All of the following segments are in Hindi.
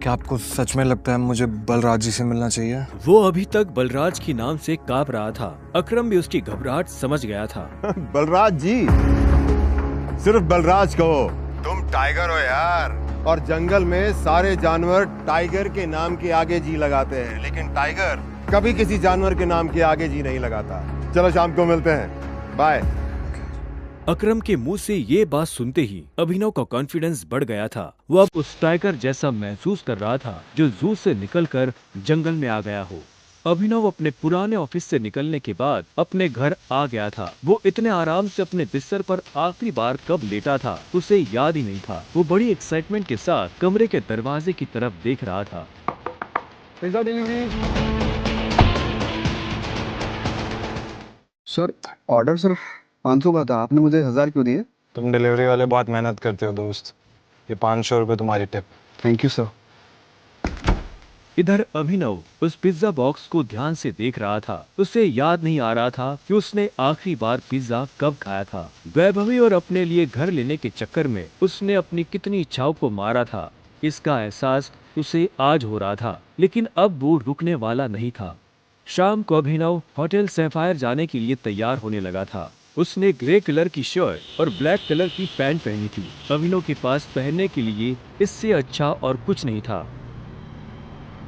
क्या आपको सच में लगता है मुझे बलराज जी से मिलना चाहिए? वो अभी तक बलराज के नाम से कांप रहा था। अकरम भी उसकी घबराहट समझ गया था। बलराज जी, सिर्फ बलराज कहो। तुम टाइगर हो यार, और जंगल में सारे जानवर टाइगर के नाम के आगे जी लगाते हैं, लेकिन टाइगर कभी किसी जानवर के नाम के आगे जी नहीं लगाता। चलो शाम को मिलते हैं, बाय। अकरम के मुंह से ये बात सुनते ही अभिनव का कॉन्फिडेंस बढ़ गया था। वो अब उस टाइगर जैसा महसूस कर रहा था जो जू से निकलकर जंगल में आ गया हो। अभिनव अपने पुराने ऑफिस से निकलने के बाद अपने घर आ गया था। वो इतने आराम से अपने बिस्तर पर आखिरी बार कब लेटा था उसे याद ही नहीं था। वो बड़ी एक्साइटमेंट के साथ कमरे के दरवाजे की तरफ देख रहा था। Pizza delivery. सर, ऑर्डर सिर्फ 500 का था, आपने मुझे 1000 क्यों दिए? तुम डिलीवरी वाले बहुत मेहनत करते हो दोस्त। ये 500 रुपये तुम्हारी टिप। Thank you sir. इधर अभिनव उस पिज्जा बॉक्स को ध्यान से देख रहा था। उसे याद नहीं आ रहा था कि उसने आखिरी बार पिज्जा कब खाया था। वैभवी और अपने लिए घर लेने के चक्कर में उसने अपनी कितनी इच्छाओं को मारा था, इसका एहसास उसे आज हो रहा था। लेकिन अब वो रुकने वाला नहीं था। शाम को अभिनव होटल सैफायर जाने के लिए तैयार होने लगा था। उसने ग्रे कलर की शर्ट और ब्लैक कलर की पैंट पहनी थी। अभिनव के पास पहनने के लिए इससे अच्छा और कुछ नहीं था।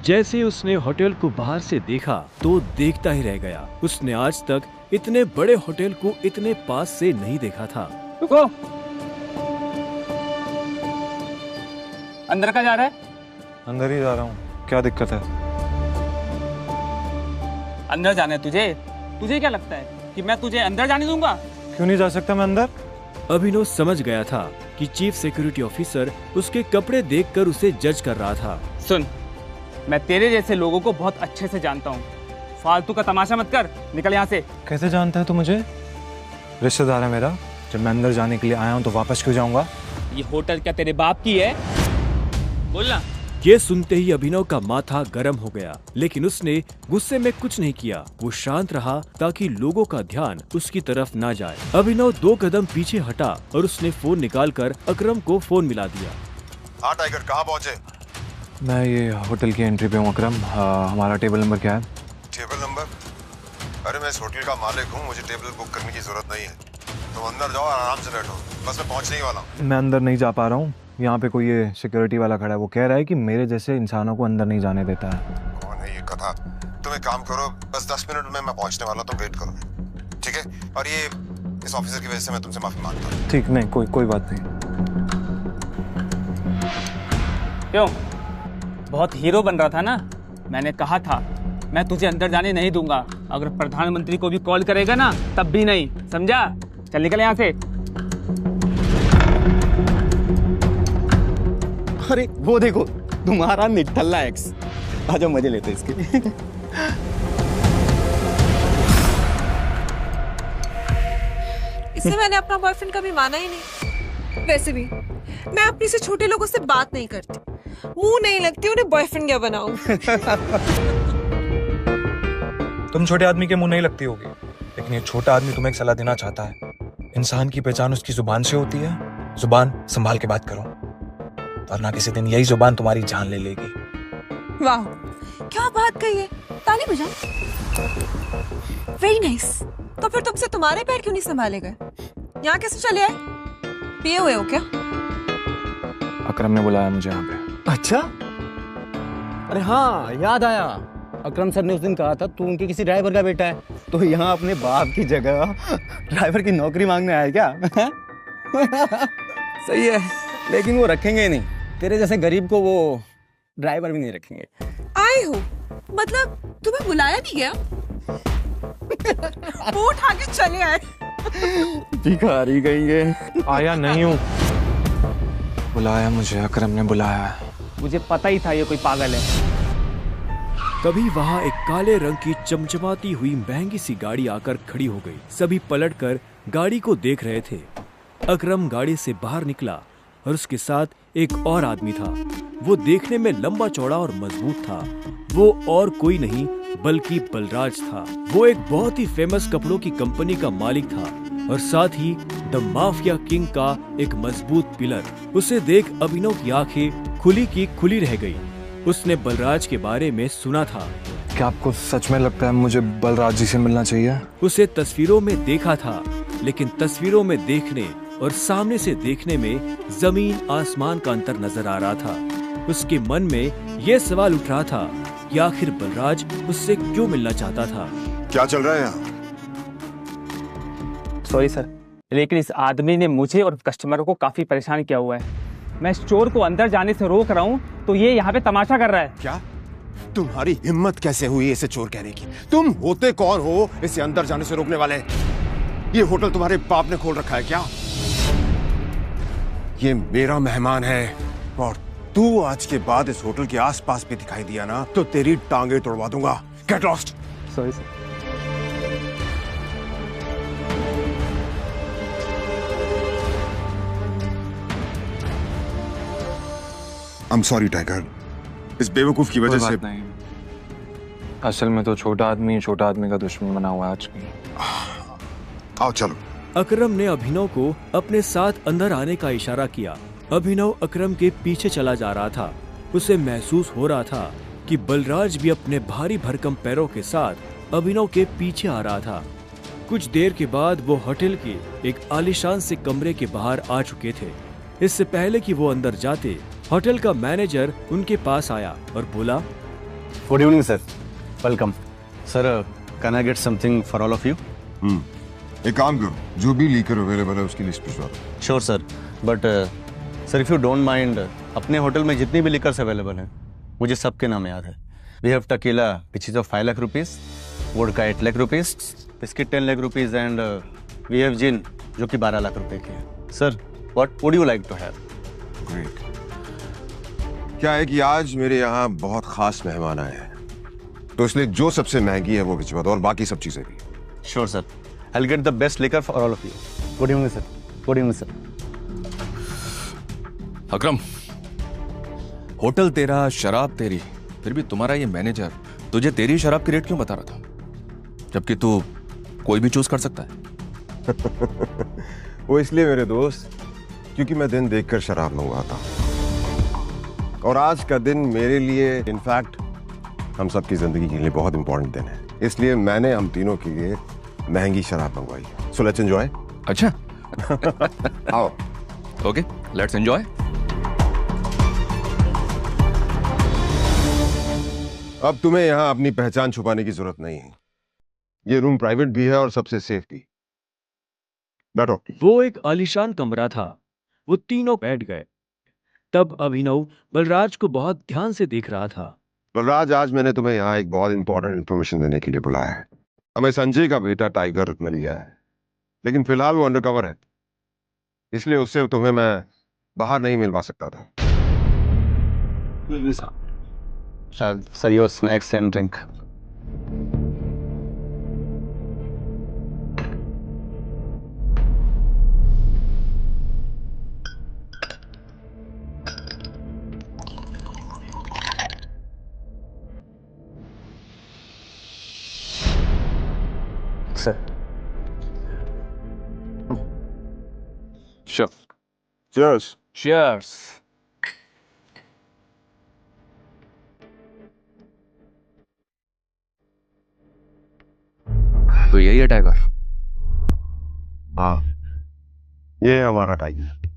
जैसे उसने होटल को बाहर से देखा तो देखता ही रह गया। उसने आज तक इतने बड़े होटल को इतने पास से नहीं देखा था। रुको, अंदर का जा रहा है? अंदर ही जा रहा हूँ, क्या दिक्कत है? अंदर जाना है तुझे? तुझे क्या लगता है कि मैं तुझे अंदर जाने दूंगा? क्यों नहीं जा सकता मैं अंदर? अभिनव समझ गया था कि चीफ सिक्योरिटी ऑफिसर उसके कपड़े देखकर उसे जज कर रहा था। सुन, मैं तेरे जैसे लोगों को बहुत अच्छे से जानता हूँ। फालतू का तमाशा मत कर, निकल यहाँ से। कैसे जानता है तू मुझे? रिश्तेदार है मेरा। जब मैं अंदर जाने के लिए आया हूँ तो वापस क्यों जाऊंगा? ये होटल क्या तेरे बाप की है? बोलना। ये सुनते ही अभिनव का माथा गर्म हो गया, लेकिन उसने गुस्से में कुछ नहीं किया। वो शांत रहा ताकि लोगों का ध्यान उसकी तरफ ना जाए। अभिनव 2 कदम पीछे हटा और उसने फोन निकालकर अकरम को फोन मिला दिया। हाँ टाइगर, कहाँ पहुँचे? मैं ये होटल की एंट्री पे हूँ अकरम। हमारा टेबल नंबर क्या है? Table number? अरे मैं इस होटल का मालिक हूँ, मुझे टेबल बुक करने की जरूरत नहीं है। तुम अंदर जाओ, आराम से बैठो, बस मैं पहुँचने ही वाला हूँ। मैं अंदर नहीं जा पा रहा हूँ। यहाँ पे कोई ये सिक्योरिटी वाला खड़ा है, वो कह रहा है कि मेरे जैसे इंसानों को अंदर नहीं जाने देता है। कौन है ये कथा? तुम एक काम करो, बस 10 मिनट में मैं पहुँचने वाला हूँ, तुम वेट करो, ठीक है? और ये इस ऑफिसर की वजह से मैं तुमसे माफी मांगता हूँ। ठीक, नहीं कोई बात नहीं। क्यों? बहुत हीरो बन रहा था ना? मैंने कहा था मैं तुझे अंदर जाने नहीं दूंगा। अगर प्रधानमंत्री को भी कॉल करेगा ना तब भी नहीं, समझा? चल निकल यहाँ से। अरे वो देखो, तुम्हारा निठल्ला एक्स। आजा मजे लेते इसके। इसे मैंने अपना बॉयफ्रेंड कभी माना ही नहीं। वैसे भी मैं अपनी से छोटे लोगों से बात नहीं करती, मुंह नहीं लगती उन्हें बॉयफ्रेंड क्या बनाऊं। तुम छोटे आदमी के मुंह नहीं लगती होगी, लेकिन ये छोटा आदमी तुम्हें एक सलाह देना चाहता है। इंसान की पहचान उसकी जुबान से होती है। जुबान संभाल के बात करो, वरना किसी दिन यही जुबान तुम्हारी जान ले लेगी। वाह, क्या बात कही है। ताली बजा। Very nice. तो फिर तुमसे तुम्हारे पैर क्यों नहीं संभाले गए? यहाँ कैसे चले आए? पिए हुए हो क्या? अकरम ने बुलाया मुझे यहाँ पे। अच्छा, अरे हाँ याद आया। अकरम सर ने उस दिन कहा था तू उनके किसी ड्राइवर का बेटा है, तो यहाँ अपने बाप की जगह ड्राइवर की नौकरी मांगने आया क्या? सही है, लेकिन वो रखेंगे नहीं। तेरे जैसे गरीब को वो ड्राइवर भी नहीं रखेंगे। आए हो मतलब तुम्हें बुलाया नहीं गया? वो उठा के चले आए। भिखारी कहेंगे। आया नहीं हूँ, बुलाया मुझे, अकरम ने बुलाया। मुझे पता ही था ये कोई पागल है। तभी वहाँ एक काले रंग की चमचमाती हुई महंगी सी गाड़ी आकर खड़ी हो गई। सभी पलटकर गाड़ी को देख रहे थे। अकरम गाड़ी से बाहर निकला और उसके साथ एक और आदमी था। वो देखने में लंबा चौड़ा और मजबूत था। वो और कोई नहीं बल्कि बलराज था। वो एक बहुत ही फेमस कपड़ों की कंपनी का मालिक था और साथ ही द माफिया किंग का एक मजबूत पिलर। उसे देख अभिनव की आंखें खुली की खुली रह गई। उसने बलराज के बारे में सुना था। क्या आपको सच में लगता है मुझे बलराज जी से मिलना चाहिए? उसे तस्वीरों में देखा था, लेकिन तस्वीरों में देखने और सामने से देखने में जमीन आसमान का अंतर नजर आ रहा था। उसके मन में यह सवाल उठ रहा था कि आखिर बलराज उससे क्यों मिलना चाहता था। क्या चल रहा है यहाँ? सॉरी सर, लेकिन इस आदमी ने मुझे और कस्टमरों को काफी परेशान किया हुआ है। मैं स्टोर को अंदर जाने से रोक रहा हूँ तो ये यहाँ पे तमाशा कर रहा है। क्या तुम्हारी हिम्मत कैसे हुई इसे चोर कहने की? तुम होते कौन हो इसे अंदर जाने से रोकने वाले? ये होटल तुम्हारे बाप ने खोल रखा है क्या? ये मेरा मेहमान है और तू आज के बाद इस होटल के आसपास भी दिखाई दिया ना तो तेरी टांगे तोड़वा दूंगा। Get lost. Sorry sir. I'm sorry, tiger. इस बेवकूफ की वजह से नहीं, असल में तो छोटा आदमी का दुश्मन बना हुआ है आजकल। आओ चलो। अकरम ने अभिनव को अपने साथ अंदर आने का इशारा किया। अभिनव अकरम के पीछे चला जा रहा था। उसे महसूस हो रहा था कि बलराज भी अपने भारी भरकम पैरों के साथ अभिनव के पीछे आ रहा था। कुछ देर के बाद वो होटल के एक आलीशान से कमरे के बाहर आ चुके थे। इससे पहले कि वो अंदर जाते, होटल का मैनेजर उनके पास आया और बोला, good evening sir, welcome sir, can I get something for all of you? एक काम करो, जो भी लीकर अवेलेबल है उसकी लिस्ट भिजवा दो। Sure sir, but sir if you don't mind, अपने होटल में जितनी भी लिकर्स अवेलेबल हैं मुझे सबके नाम याद है। We have tequila which is of 5 lakh rupees, vodka 8 lakh rupees, biscuit 10 lakh rupees and we have gin जो कि 12 लाख रुपए की है। Sir what would you like to have? Great. क्या है कि आज मेरे यहाँ बहुत खास मेहमान आए हैं, तो इसलिए जो सबसे महंगी है वो भिजवा दो और बाकी सब चीजें भी। Sure sir, I will get the best liquor for all of you. Good evening sir. Good evening sir. Akram, hotel तेरा, शराब तेरी, फिर भी तुम्हारा ये मैनेजर तुझे तेरी शराब की रेट क्यों बता रहा था, जबकि तू कोई भी चूज कर सकता है? वो इसलिए मेरे दोस्त, क्योंकि मैं दिन देखकर शराब मंगवाता हूँ और आज का दिन मेरे लिए, इनफैक्ट हम सबकी जिंदगी के लिए बहुत इंपॉर्टेंट दिन है, इसलिए मैंने हम तीनों के लिए महंगी शराब मंगवाई। So let's enjoy. अच्छा। आओ। Okay, let's enjoy. अब तुम्हें यहाँ अपनी पहचान छुपाने की जरूरत नहीं है। ये रूम प्राइवेट भी है और सबसे सेफ भी। बैठो। वो एक आलीशान कमरा था। वो तीनों बैठ गए। तब अभिनव बलराज को बहुत ध्यान से देख रहा था। बलराज, आज मैंने तुम्हें यहाँ एक बहुत इंपॉर्टेंट इन्फॉर्मेशन देने के लिए बुलाया है। हमें संजय का बेटा टाइगर मिल गया है, लेकिन फिलहाल वो अंडरकवर है, इसलिए उससे तुम्हें मैं बाहर नहीं मिलवा सकता था। Sir your snacks and drink. Sure. Cheers. Cheers. तो यही है टाइगर? हाँ, ये है हमारा टाइगर।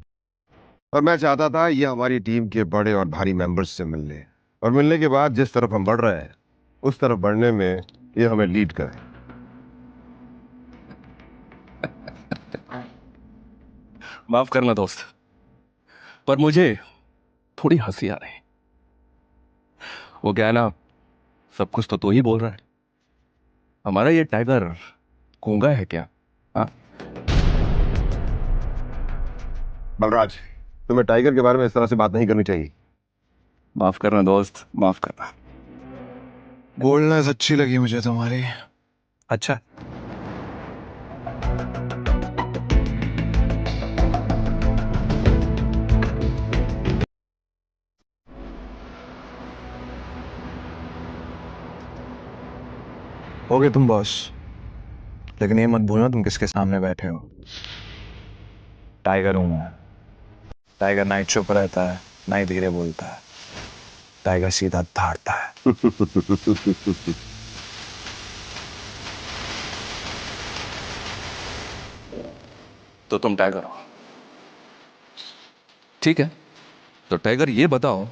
और मैं चाहता था ये हमारी टीम के बड़े और भारी मेंबर्स से मिल ले, और मिलने के बाद जिस तरफ हम बढ़ रहे हैं उस तरफ बढ़ने में ये हमें लीड करे। माफ करना दोस्त, पर मुझे थोड़ी हंसी आ रही। वो क्या है ना, सब कुछ तो तू ही बोल रहा है। हमारा ये टाइगर गूंगा है क्या? हाँ, बलराज, तुम्हें टाइगर के बारे में इस तरह से बात नहीं करनी चाहिए। माफ करना दोस्त, माफ करना। बोलना अच्छी लगी मुझे तुम्हारी। अच्छा, हो गए तुम बॉस, लेकिन ये मत भूलना तुम किसके सामने बैठे हो। टाइगर हूं मैं। टाइगर ना ही चुप रहता है, ना ही धीरे बोलता है। टाइगर सीधा धाड़ता है। तो तुम टाइगर हो, ठीक है। तो टाइगर ये बताओ,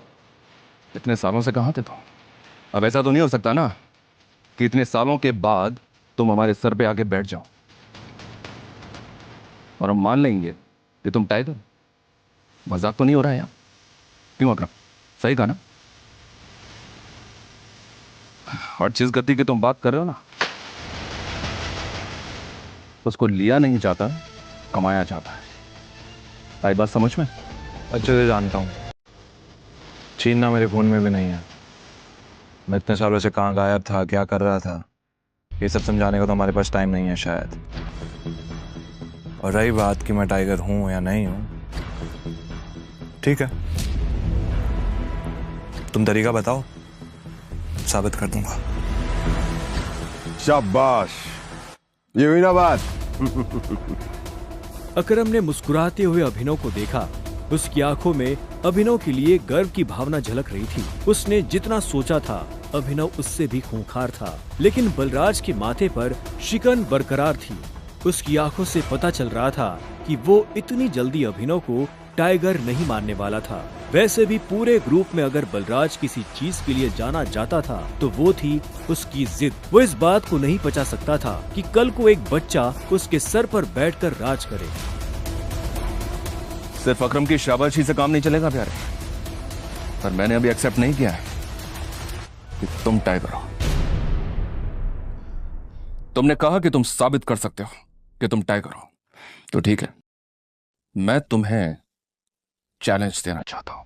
इतने सालों से कहाँ थे तुम? अब ऐसा तो नहीं हो सकता ना कि इतने सालों के बाद तुम हमारे सर पे आके बैठ जाओ और हम मान लेंगे कि तुम टाइगर। मजाक तो नहीं हो रहा है यहाँ? क्यों अकरम, सही कहा ना? और जिस गति की तुम बात कर रहे हो ना, उसको लिया नहीं जाता, कमाया जाता है। आई बात समझ में? अच्छे से जानता हूँ, छीनना मेरे खून में भी नहीं है। मैं इतने सालों से कहाँ गायब था, क्या कर रहा था, ये सब समझाने का तो हमारे पास टाइम नहीं है शायद। और रही बात कि मैं टाइगर हूँ या नहीं हूँ, ठीक है, तुम तरीका बताओ, साबित कर दूंगा। शाबाश, ये हुई ना बात। अकरम ने मुस्कुराते हुए अभिनव को देखा। उसकी आंखों में अभिनव के लिए गर्व की भावना झलक रही थी। उसने जितना सोचा था, अभिनव उससे भी खूंखार था, लेकिन बलराज के माथे पर शिकन बरकरार थी। उसकी आंखों से पता चल रहा था कि वो इतनी जल्दी अभिनव को टाइगर नहीं मानने वाला था। वैसे भी पूरे ग्रुप में अगर बलराज किसी चीज के लिए जाना जाता था तो वो थी उसकी जिद। वो इस बात को नहीं पचा सकता था कि कल को एक बच्चा उसके सर पर बैठकर राज करे। सिर्फ अकरम की शाबाशी से काम नहीं चलेगा प्यारे, पर मैंने अभी एक्सेप्ट नहीं किया है कि तुम टाइगर हो। तुमने कहा कि तुम साबित कर सकते हो कि तुम टाइगर हो, तो ठीक है, मैं तुम्हें चैलेंज देना चाहता हूं।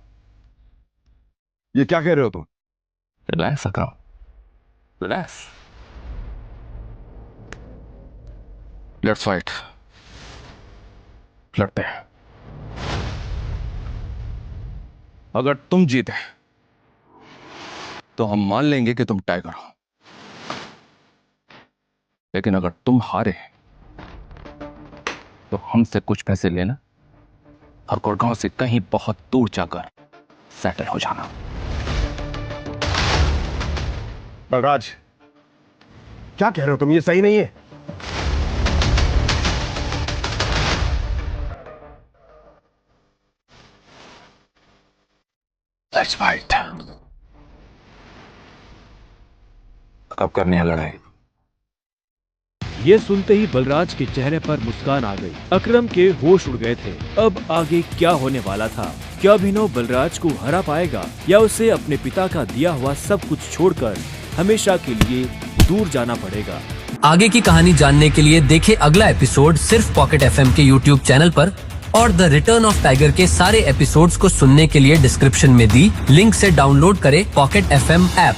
ये क्या कह रहे हो तुम? Relax Akram, relax. Let's fight, लड़ते हैं। अगर तुम जीते तो हम मान लेंगे कि तुम टाइगर हो, लेकिन अगर तुम हारे तो हमसे कुछ पैसे लेना और गुड़गांव से कहीं बहुत दूर जाकर सेटल हो जाना। बलराज, क्या कह रहे हो तुम? ये सही नहीं है। Let's fight. कब करनी है लड़ाई? ये सुनते ही बलराज के चेहरे पर मुस्कान आ गई। अकरम के होश उड़ गए थे। अब आगे क्या होने वाला था? क्या अभिनव बलराज को हरा पाएगा या उसे अपने पिता का दिया हुआ सब कुछ छोड़कर हमेशा के लिए दूर जाना पड़ेगा? आगे की कहानी जानने के लिए देखें अगला एपिसोड सिर्फ पॉकेट एफएम के यूट्यूब चैनल पर, और द रिटर्न ऑफ टाइगर के सारे एपिसोड्स को सुनने के लिए डिस्क्रिप्शन में दी लिंक से डाउनलोड करें पॉकेट एफएम ऐप।